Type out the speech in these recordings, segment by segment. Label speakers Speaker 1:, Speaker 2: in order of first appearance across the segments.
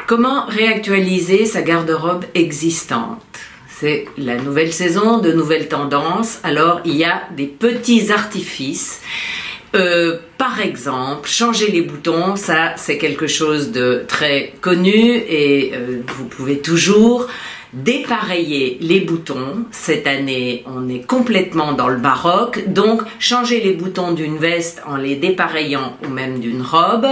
Speaker 1: Comment réactualiser sa garde-robe existante? C'est la nouvelle saison, de nouvelles tendances, alors il y a des petits artifices. Par exemple, changer les boutons, ça c'est quelque chose de très connu et vous pouvez toujours dépareiller les boutons. Cette année, on est complètement dans le baroque, donc changer les boutons d'une veste en les dépareillant ou même d'une robe.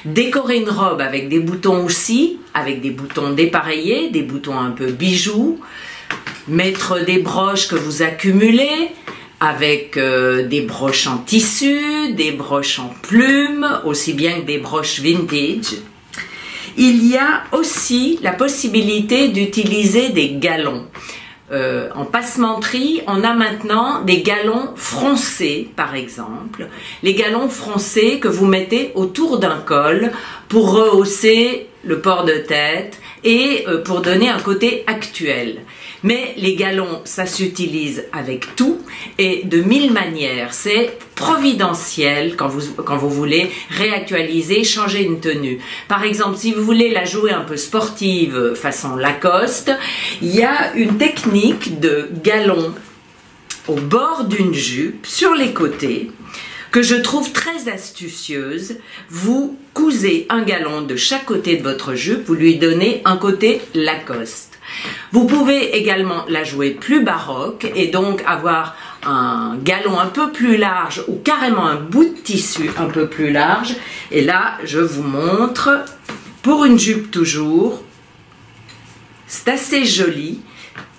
Speaker 1: Décorer une robe avec des boutons aussi, avec des boutons dépareillés, des boutons un peu bijoux. Mettre des broches que vous accumulez avec des broches en tissu, des broches en plumes, aussi bien que des broches vintage. Il y a aussi la possibilité d'utiliser des galons. En passementerie, on a maintenant des galons froncés, par exemple. Les galons froncés que vous mettez autour d'un col pour rehausser le port de tête et pour donner un côté actuel. Mais les galons, ça s'utilise avec tout et de mille manières. C'est providentiel quand vous voulez réactualiser, changer une tenue. Par exemple, si vous voulez la jouer un peu sportive façon Lacoste, il y a une technique de galon au bord d'une jupe, sur les côtés, que je trouve très astucieuse. Vous cousez un galon de chaque côté de votre jupe, vous lui donnez un côté Lacoste. Vous pouvez également la jouer plus baroque et donc avoir un galon un peu plus large ou carrément un bout de tissu un peu plus large. Et là, je vous montre, pour une jupe toujours, c'est assez joli.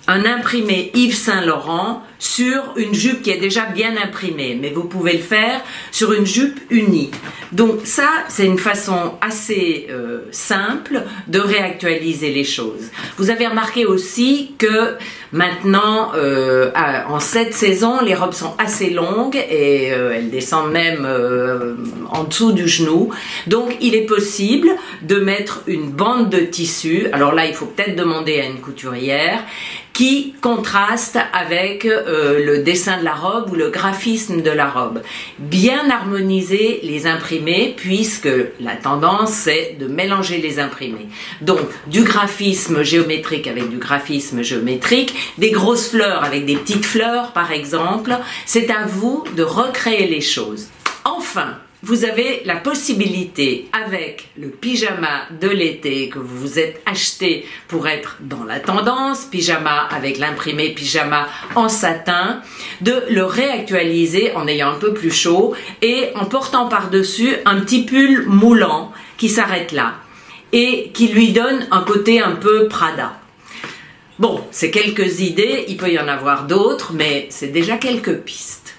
Speaker 1: Un imprimé Yves Saint Laurent sur une jupe qui est déjà bien imprimée, mais vous pouvez le faire sur une jupe unie. Donc ça, c'est une façon assez simple de réactualiser les choses. Vous avez remarqué aussi que maintenant, en cette saison, les robes sont assez longues et elles descendent même en dessous du genou. Donc il est possible de mettre une bande de tissu. Alors là, il faut peut-être demander à une couturière qui contraste avec le dessin de la robe ou le graphisme de la robe. Bien harmoniser les imprimés, puisque la tendance c'est de mélanger les imprimés. Donc du graphisme géométrique avec du graphisme géométrique, des grosses fleurs avec des petites fleurs par exemple. C'est à vous de recréer les choses. Enfin, vous avez la possibilité, avec le pyjama de l'été que vous vous êtes acheté pour être dans la tendance, pyjama avec l'imprimé pyjama en satin, de le réactualiser en ayant un peu plus chaud et en portant par-dessus un petit pull moulant qui s'arrête là et qui lui donne un côté un peu Prada. Bon, c'est quelques idées, il peut y en avoir d'autres, mais c'est déjà quelques pistes.